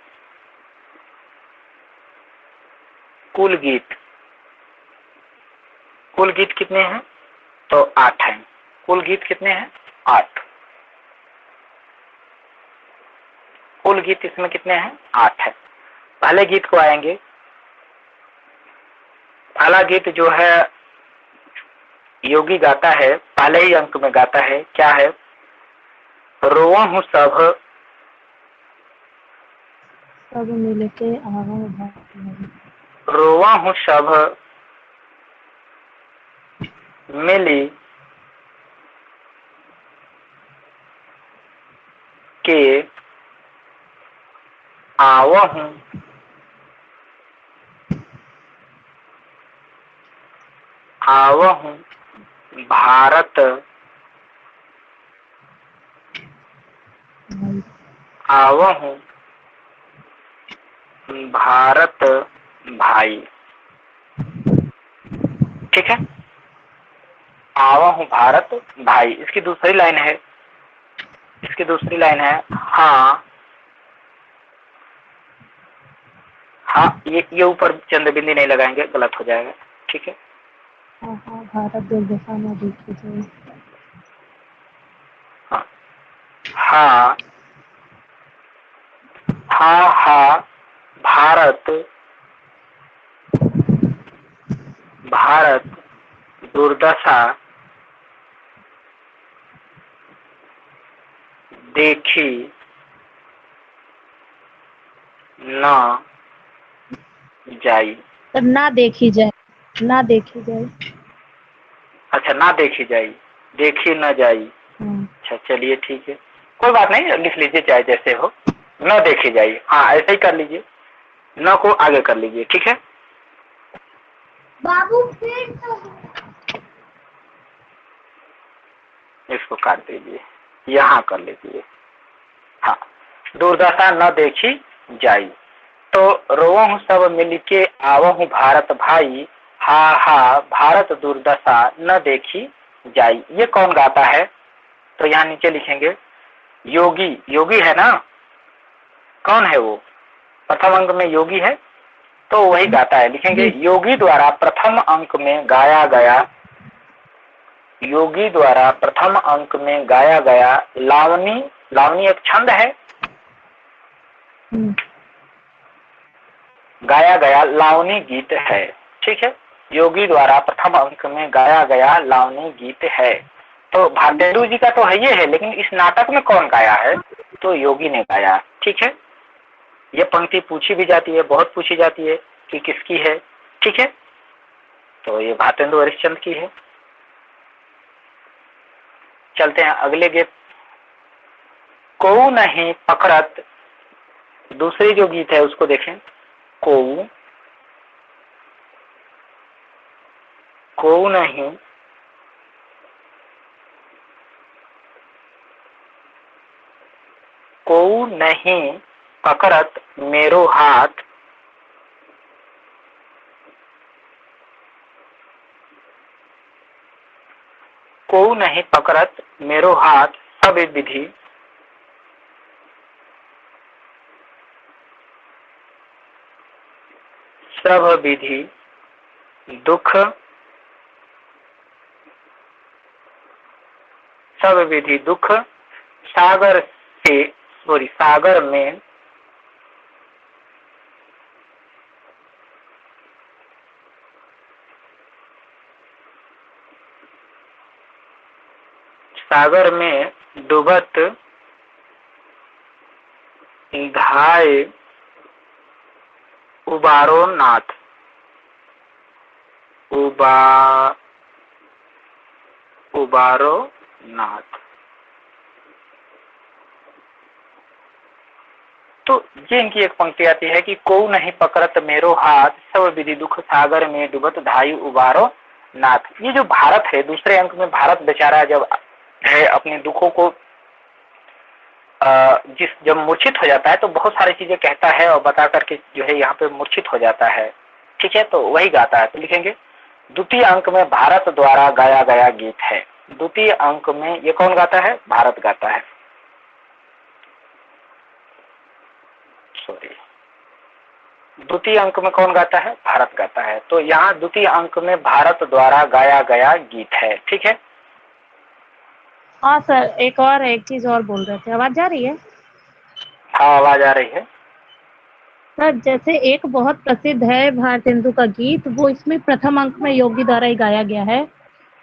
कुल गीत कितने हैं? तो 8 हैं। कुल गीत कितने हैं? 8। कुल गीत इसमें कितने हैं? 8 है। पहले गीत को आएंगे। पहला गीत जो है योगी गाता है, पहले ही अंक में गाता है, क्या है? रोआ हूँ सब मिलके आवा, रोआ हूँ सब मिली के आवा हूँ भारत भारत भाई। ठीक है, आवा हूँ भारत भाई। इसकी दूसरी लाइन है, हाँ ये ऊपर चंद्रबिंदी नहीं लगाएंगे, गलत हो जाएगा। ठीक है, भारत दुर्दशा न देखी जाए। हाँ भारत दुर्दशा देखी न जाई। तब ना देखी जाए। अच्छा, ना देखी जाई, देखी न जाई। अच्छा, चलिए ठीक है, कोई बात नहीं, लिख लीजिए चाहे जैसे हो। न देखी जाई, हाँ ऐसे ही कर लीजिए, न को आगे कर लीजिए। ठीक है, बाबू फिर इसको काट दीजिए, यहाँ कर लीजिए। हाँ, दुर्दशा न देखी जाई, तो रोवा हूँ सब मिलके आवा हूँ भारत भाई, हा भारत दुर्दशा न देखी जाई। ये कौन गाता है? तो यहाँ नीचे लिखेंगे योगी है ना। कौन है वो? प्रथम अंक में योगी है, तो वही गाता है। लिखेंगे योगी द्वारा प्रथम अंक में गाया गया, लावनी एक छंद है, गाया गया लावनी गीत है। ठीक है, योगी द्वारा प्रथम अंक में गाया गया लावनी गीत है। तो भारतेंदु जी का तो है ये है, लेकिन इस नाटक में कौन गाया है? तो योगी ने गाया। ठीक है, ये पंक्ति पूछी भी जाती है, बहुत पूछी जाती है कि किसकी है। ठीक है, तो ये भातेंदु हरिश्चंद्र की है। चलते हैं अगले गीत। कोऊ नहीं पकड़त, दूसरी जो गीत है उसको देखें। कोऊ नहीं कोऊ नहीं पकड़त मेरो हाथ, कोऊ नहीं पकड़त मेरो हाथ, सब विधि सब विधि दुख, सब विधि दुख सागर से सागर में डूबत धाय उबारो नाथ, उबारो नाथ। तो ये इनकी एक पंक्ति आती है कि कोऊ नहीं पकड़त मेरो हाथ, सब विधि दुख सागर में डूबत धाई उबारो नाथ। ये जो भारत है, दूसरे अंक में भारत बेचारा जब है अपने दुखों को जब मूर्छित हो जाता है तो बहुत सारी चीजें कहता है और बता करके जो है यहाँ पे मूर्छित हो जाता है। ठीक है, तो वही गाता है। तो लिखेंगे द्वितीय अंक में भारत द्वारा गाया गया गीत है। द्वितीय अंक में ये कौन गाता है? भारत गाता है। सॉरी, द्वितीय अंक में कौन गाता है? भारत गाता है। तो यहाँ द्वितीय अंक में भारत द्वारा गाया गया गीत है। ठीक है। हाँ सर, एक चीज और बोल रहे थे। आवाज जा रही है? हाँ, आवाज आ रही है। सर, जैसे एक बहुत प्रसिद्ध है भारतेंदु का गीत, वो इसमें प्रथम अंक में योगी द्वारा ही गाया गया है।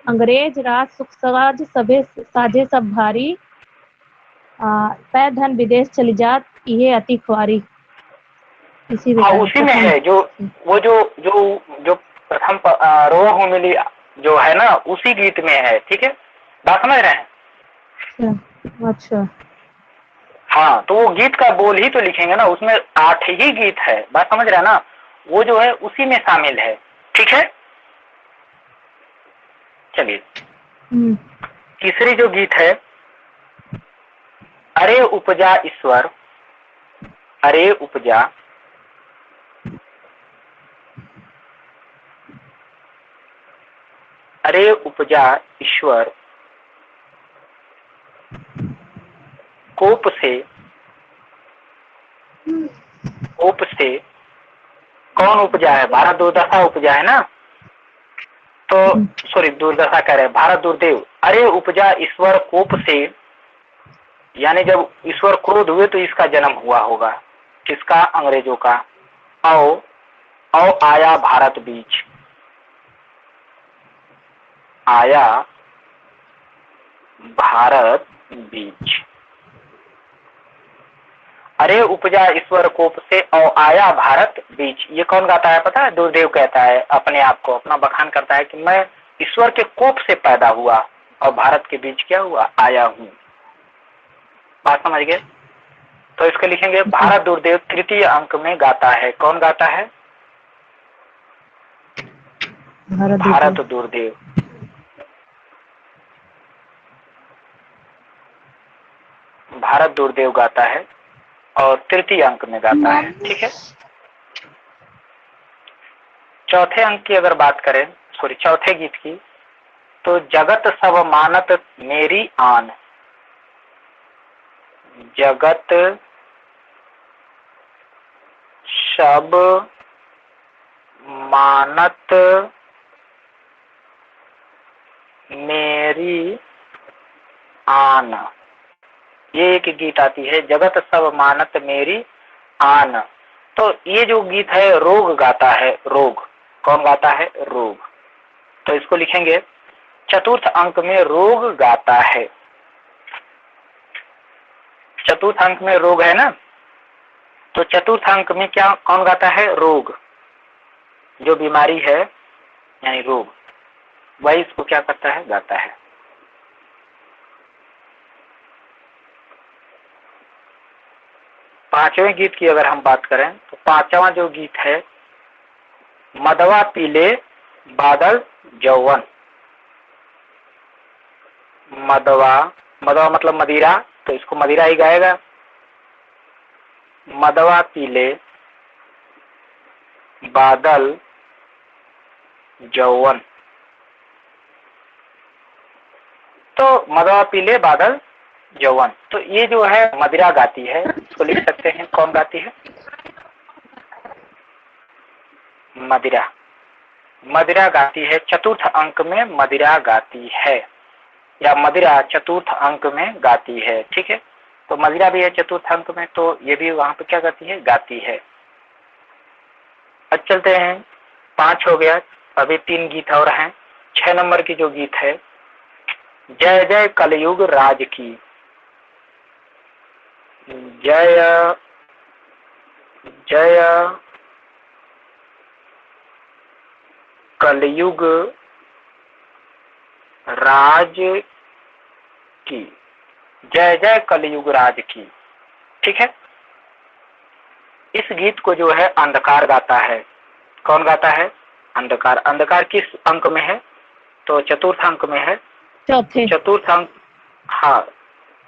अंग्रेज राज सुख समाज सबे साझे सब भारी, पै धन विदेश चली जात ये अति ख्वारी। इसी हाँ, उसी में है जो वो जो प्रथम रोह मिली जो है ना, उसी गीत में है। ठीक है, बात समझ रहे हैं? अच्छा। हाँ, तो वो गीत का बोल ही तो लिखेंगे ना, उसमें 8 ही गीत है। बात समझ रहे हैं ना? वो जो है उसी में शामिल है। ठीक है, चलिए तीसरी जो गीत है, अरे उपजा ईश्वर, अरे उपजा ईश्वर कोप से कौन उपजा है? भारत दुर्दशा उपजा है ना। तो सॉरी, दुर्दशा कह रहे हैं, भारत दुर्देव। अरे उपजा ईश्वर कोप से, यानी जब ईश्वर क्रोध हुए तो इसका जन्म हुआ होगा। किसका? अंग्रेजों का। औ आया भारत बीच, आया भारत बीच। अरे उपजा ईश्वर कोप से और आया भारत बीच, ये कौन गाता है पता है? दुर्देव कहता है, अपने आप को अपना बखान करता है कि मैं ईश्वर के कोप से पैदा हुआ और भारत के बीच क्या हुआ? आया हूं। बात समझ गए? तो इसको लिखेंगे भारत दुर्देव तृतीय अंक में गाता है। कौन गाता है? भारत दुर्देव। भारत दुर्देव गाता है और तृतीय अंक में गाता है। ठीक है, चौथे अंक की अगर बात करें, सॉरी चौथे गीत की, तो जगत सब मानत मेरी आन, जगत सब मानत मेरी आन, ये एक गीत आती है, जगत सब मानत मेरी आन। तो ये जो गीत है रोग गाता है। रोग कौन गाता है? रोग। तो इसको लिखेंगे चतुर्थ अंक में रोग गाता है। चतुर्थ अंक में रोग है ना, तो चतुर्थ अंक में क्या कौन गाता है? रोग, जो बीमारी है यानी रोग, वही इसको क्या करता है? गाता है। पांचवें गीत की अगर हम बात करें तो पांचवा जो गीत है, मदवा पीले बादल जौवन। मदवा, मदवा मतलब मदिरा, तो इसको मदिरा ही गाएगा। मदवा पीले बादल जौवन, तो मदवा पीले बादल जौवन, तो ये जो है मदिरा गाती है, इसको लिख सकते हैं कौन गाती है? मदिरा। मदिरा गाती है, चतुर्थ अंक में मदिरा गाती है, या मदिरा चतुर्थ अंक में गाती है। ठीक है, तो मदिरा भी है चतुर्थ अंक में, तो ये भी वहां पे क्या करती है? गाती है। अब चलते हैं, 5 हो गया, अभी 3 गीत और हैं। 6 नंबर की जो गीत है, जय जय कलयुग राज की। जय जय कलयुग राज की, जय जय कलयुग राज की। ठीक है, इस गीत को जो है अंधकार गाता है। कौन गाता है? अंधकार। अंधकार किस अंक में है? तो चतुर्थ अंक में है। चौथे। चतुर्थ अंक, हाँ,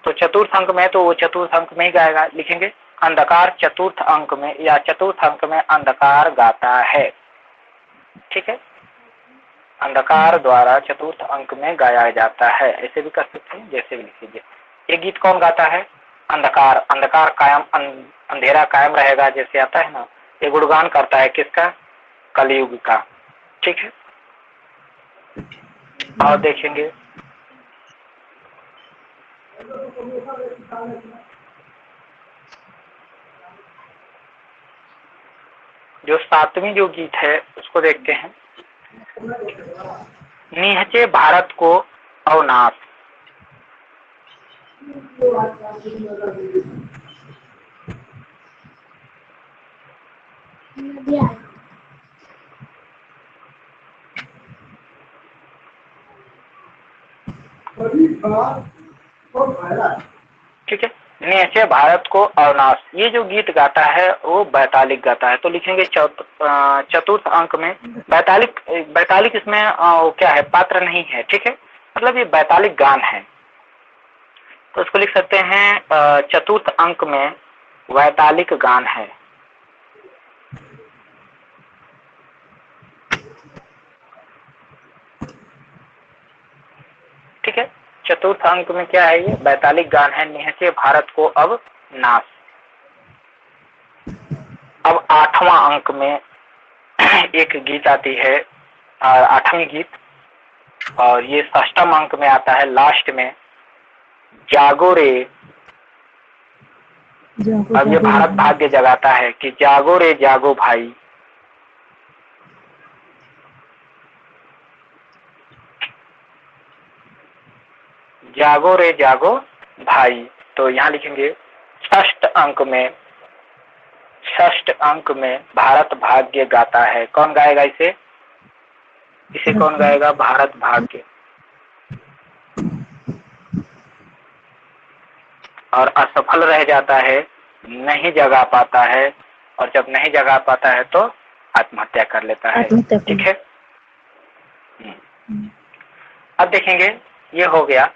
तो चतुर्थ अंक में, तो वो चतुर्थ अंक में ही गाएगा। लिखेंगे अंधकार चतुर्थ अंक में, या चतुर्थ अंक में अंधकार गाता है। ठीक है, अंधकार द्वारा चतुर्थ अंक में गाया जाता है, ऐसे भी कर सकते हैं, जैसे भी लिख लीजिए। ये गीत कौन गाता है? अंधकार। अंधकार कायम, अंधेरा कायम रहेगा, जैसे आता है ना, ये गुणगान करता है किसका? कलयुग का। ठीक है, और देखेंगे जो 7वीं जो गीत है उसको देखते हैं, निहचे भारत को अवनाश। ठीक है, निहचे भारत को अवनाश, ये जो गीत गाता है वो बैतालिक गाता है। तो लिखेंगे चतुर्थ अंक में बैतालिक। बैतालिक इसमें क्या है? पात्र नहीं है। ठीक है, मतलब ये बैतालिक गान है, तो इसको लिख सकते हैं चतुर्थ अंक में वैतालिक गान है। ठीक है, चतुर्थ अंक में क्या है? ये वैतालिक गान है, निहचे भारत को अब नाश। अब 8वां अंक में एक गीत आती है, 8वीं गीत, और ये 6ष्टम अंक में आता है लास्ट में, जागो रे। अब ये भारत भाग्य जगाता है कि जागो रे जागो भाई। जागो रे जागो भाई, तो यहाँ लिखेंगे 6ष्ठ अंक में, 6ष्ठ अंक में भारत भाग्य गाता है। कौन गाएगा इसे? इसे कौन गाएगा? भारत भाग्य। और असफल रह जाता है, नहीं जगा पाता है, और जब नहीं जगा पाता है तो आत्महत्या कर लेता है। ठीक है, अब देखेंगे, ये हो गया।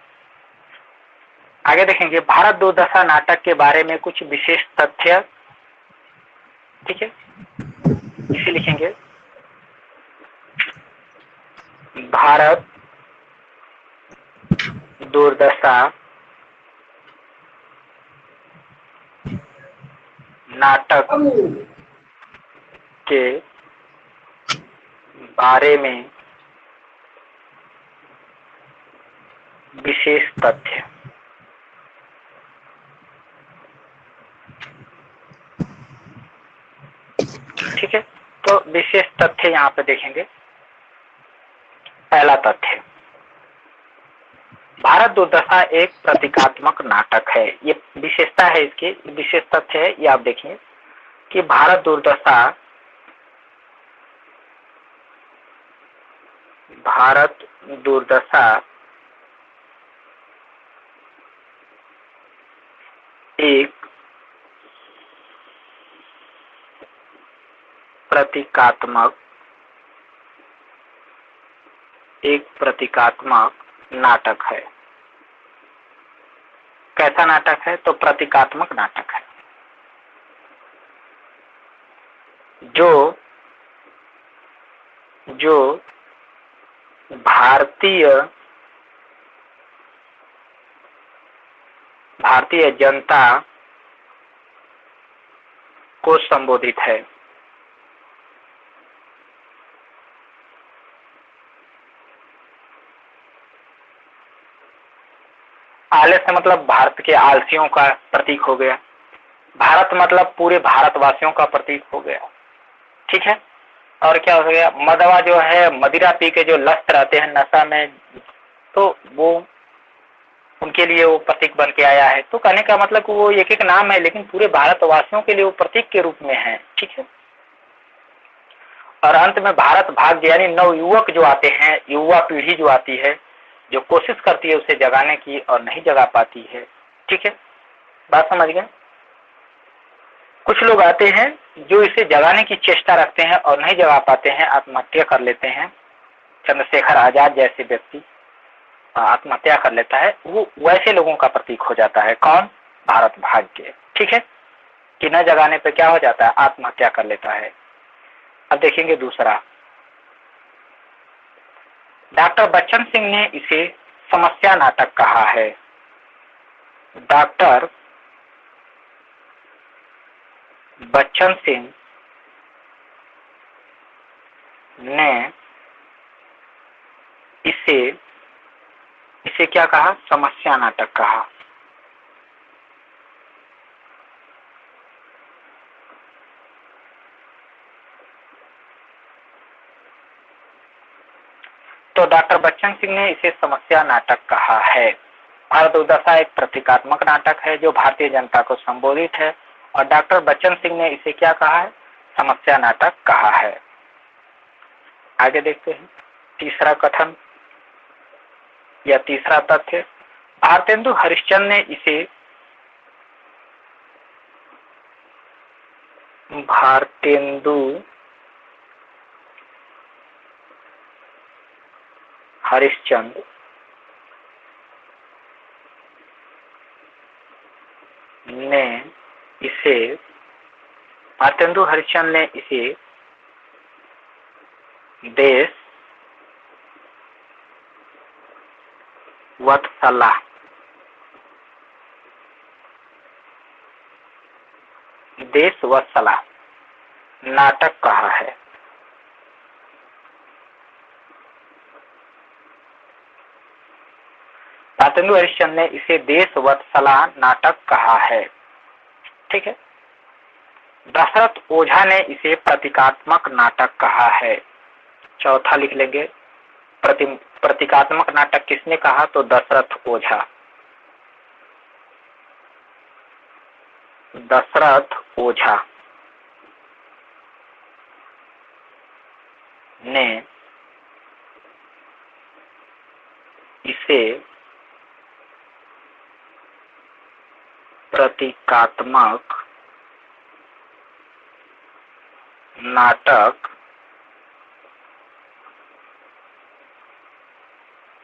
आगे देखेंगे भारत दुर्दशा नाटक के बारे में कुछ विशेष तथ्य। ठीक है, इसे लिखेंगे भारत दुर्दशा नाटक के बारे में विशेष तथ्य। ठीक है, तो विशेष तथ्य यहाँ पे देखेंगे। पहला तथ्य, भारत दुर्दशा एक प्रतीकात्मक नाटक है। ये विशेषता है, इसकी विशेष तथ्य है, ये आप देखिए। कि भारत दुर्दशा एक प्रतीकात्मक नाटक है। कैसा नाटक है? तो प्रतीकात्मक नाटक है, जो भारतीय जनता को संबोधित है। आलस्य मतलब भारत के आलसियों का प्रतीक हो गया। भारत मतलब पूरे भारतवासियों का प्रतीक हो गया। ठीक है। और क्या हो गया? मदवा जो है, मदिरा पी के जो लस्त रहते हैं नशा में, तो वो उनके लिए वो प्रतीक बन के आया है। तो कहने का मतलब वो एक एक नाम है, लेकिन पूरे भारतवासियों के लिए वो प्रतीक के रूप में है। ठीक है। और अंत में भारत भाग्य, यानी नवयुवक जो आते हैं, युवा पीढ़ी जो आती है, जो कोशिश करती है उसे जगाने की और नहीं जगा पाती है। ठीक है, बात समझ गए? कुछ लोग आते हैं जो इसे जगाने की चेष्टा रखते हैं और नहीं जगा पाते हैं, आत्महत्या कर लेते हैं। चंद्रशेखर आजाद जैसे व्यक्ति आत्महत्या कर लेता है, वो वैसे लोगों का प्रतीक हो जाता है। कौन? भारत भाग्य। ठीक है, कि न जगाने पे क्या हो जाता है? आत्महत्या कर लेता है। अब देखेंगे दूसरा, डॉक्टर बच्चन सिंह ने इसे समस्या नाटक कहा है। डॉक्टर बच्चन सिंह ने इसे क्या कहा? समस्या नाटक कहा। तो डॉक्टर बच्चन सिंह ने इसे समस्या नाटक कहा है। भारत दुर्दशा एक प्रतीकात्मक नाटक है जो भारतीय जनता को संबोधित है, और डॉक्टर बच्चन सिंह ने इसे क्या कहा है? समस्या नाटक कहा है। आगे देखते हैं तीसरा कथन या तीसरा तथ्य। भारतेंदु हरिश्चंद्र ने इसे हरिश्चंद्र ने इसे देश वत्सला नाटक कहा है। भारतेंदु हरिश्चंद्र ने इसे देश वत्सला नाटक कहा है। ठीक है। दशरथ ओझा ने इसे प्रतीकात्मक नाटक कहा है। चौथा लिख लेंगे, प्रतीकात्मक नाटक किसने कहा? तो दशरथ ओझा। ने इसे प्रतीकात्मक नाटक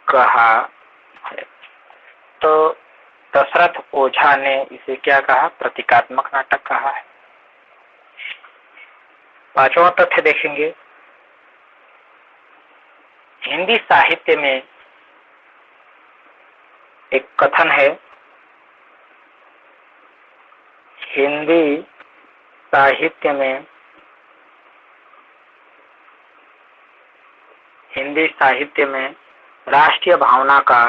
कहा है। तो दशरथ ओझा ने इसे क्या कहा? प्रतीकात्मक नाटक कहा है। पांचवा तथ्य देखेंगे, हिंदी साहित्य में एक कथन है, हिंदी साहित्य में राष्ट्रीय भावना का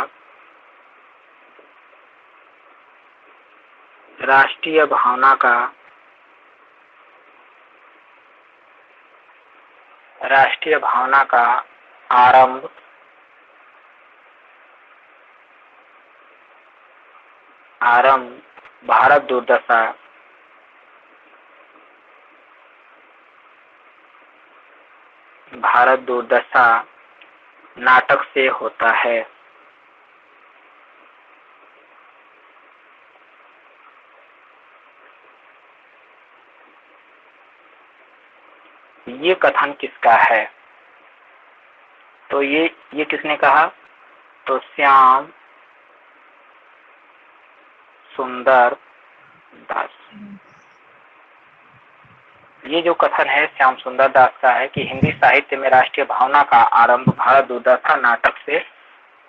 आरंभ भारत दुर्दशा भारत दुर्दशा नाटक से होता है। ये कथन किसका है? तो ये किसने कहा? तो श्याम सुंदर दास। ये जो कथन है श्याम सुंदर दास का है कि हिंदी साहित्य में राष्ट्रीय भावना का आरंभ भारत दुर्दशा नाटक से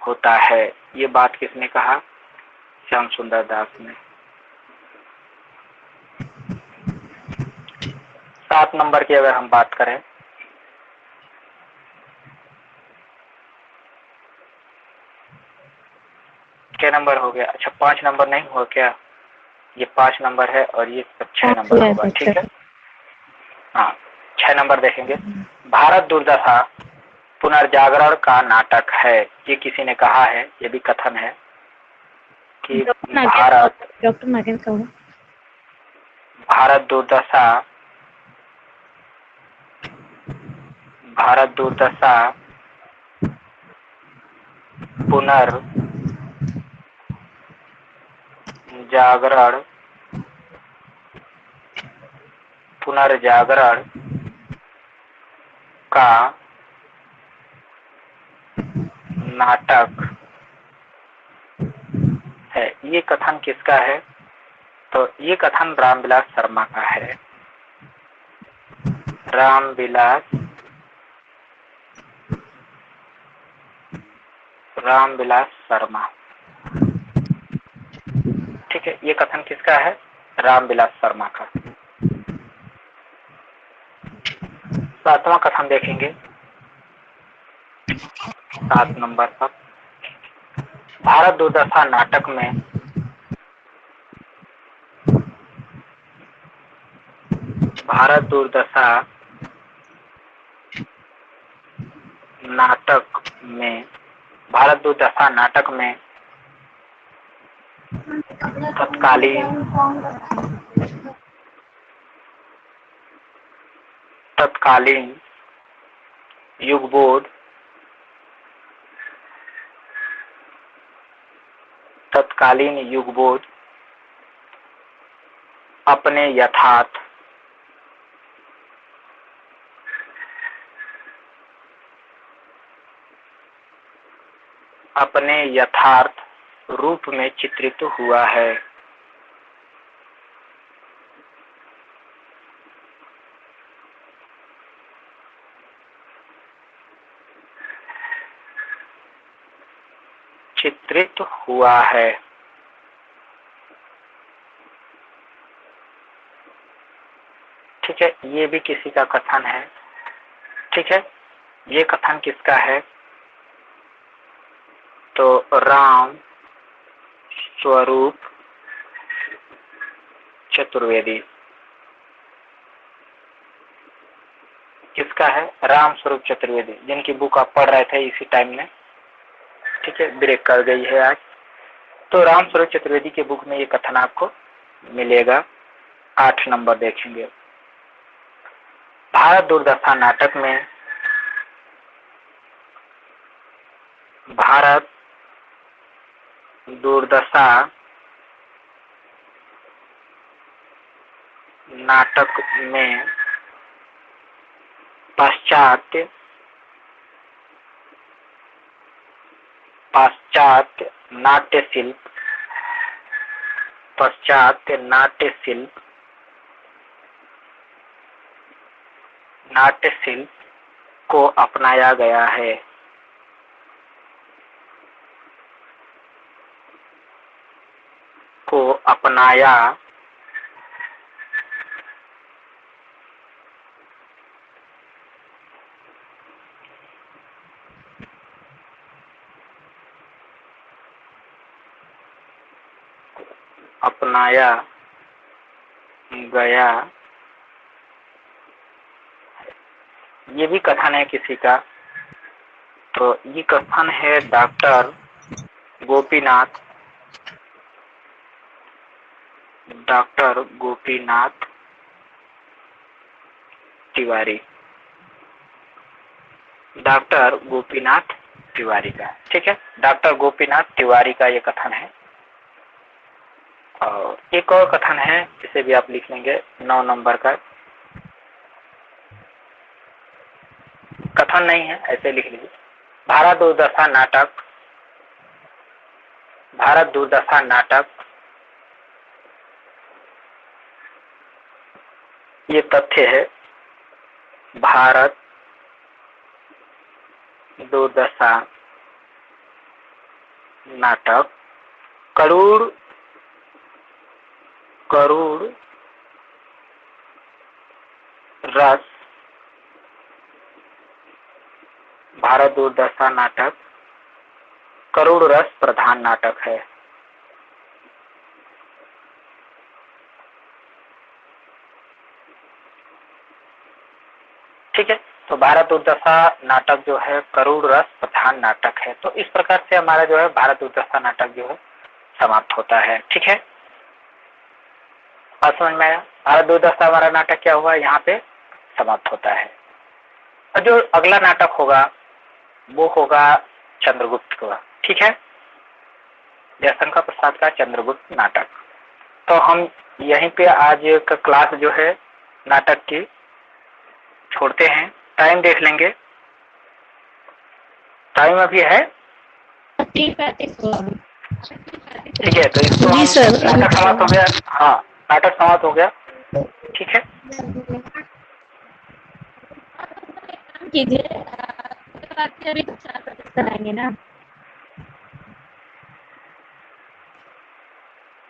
होता है। ये बात किसने कहा? श्याम सुंदर दास ने। 7 नंबर की अगर हम बात करें, क्या नंबर हो गया? अच्छा 5 नंबर नहीं हुआ क्या? ये 5 नंबर है और ये सब 6 नंबर होगा। ठीक है, हाँ 6 नंबर देखेंगे। भारत दुर्दशा पुनर्जागरण का नाटक है। ये किसी ने कहा है, ये भी कथन है कि डॉक्टर नागेंद्र का भारत दुर्दशा पुनर्जागरण का नाटक है। ये कथन किसका है? तो ये कथन रामविलास शर्मा का है। रामविलास शर्मा। ठीक है, ये कथन किसका है? रामविलास शर्मा का। 7वां कथन देखेंगे 7 नंबर पर। भारत दुर्दशा नाटक में भारत दुर्दशा नाटक में तत्कालीन युग बोध अपने यथार्थ रूप में चित्रित हुआ है। ठीक है, ये भी किसी का कथन है। ठीक है, ये कथन किसका है? तो राम स्वरूप चतुर्वेदी। किसका है? राम स्वरूप चतुर्वेदी, जिनकी बुक आप पढ़ रहे थे इसी टाइम में। ठीक है, ब्रेक कर गई है आज। तो राम स्वरूप चतुर्वेदी के बुक में ये कथन आपको मिलेगा। 8 नंबर देखेंगे। भारत दुर्दशा नाटक में पाश्चात्य नाट्य शिल्प को अपनाया गया है। अपनाया गया। ये भी कथन है किसी का। तो ये कथन है डॉक्टर गोपीनाथ तिवारी। डॉक्टर गोपीनाथ तिवारी का। ठीक है, डॉक्टर गोपीनाथ तिवारी का ये कथन है। और एक और कथन है, इसे भी आप लिख लेंगे 9 नंबर का। कथन नहीं है, ऐसे लिख लीजिए। भारत दुर्दशा नाटक, भारत दुर्दशा नाटक ये तथ्य है, भारत दुर्दशा नाटक करोड़ करोड़ रस, भारत दुर्दशा नाटक करोड़ रस प्रधान नाटक है। ठीक है, तो भारत दुर्दशा नाटक जो है करोड़ रस प्रधान नाटक है। तो इस प्रकार से हमारा जो है भारत दुर्दशा नाटक जो है समाप्त होता है। ठीक है, बात समझ में आया? भारत दुर्दशा हमारा नाटक क्या हुआ, यहाँ पे समाप्त होता है। और जो अगला नाटक होगा वो होगा चंद्रगुप्त का। ठीक है, जयशंकर प्रसाद का चंद्रगुप्त नाटक। तो हम यहीं पे आज का क्लास जो है नाटक की छोड़ते हैं। टाइम देख लेंगे, टाइम अभी है। ठीक है, ठीक है, तो इसको हम नाटक समाप्त हो गया। हाँ, नाटक समाप्त हो गया। ठीक है, कीजिए, अभी तो 4 कराएंगे ना।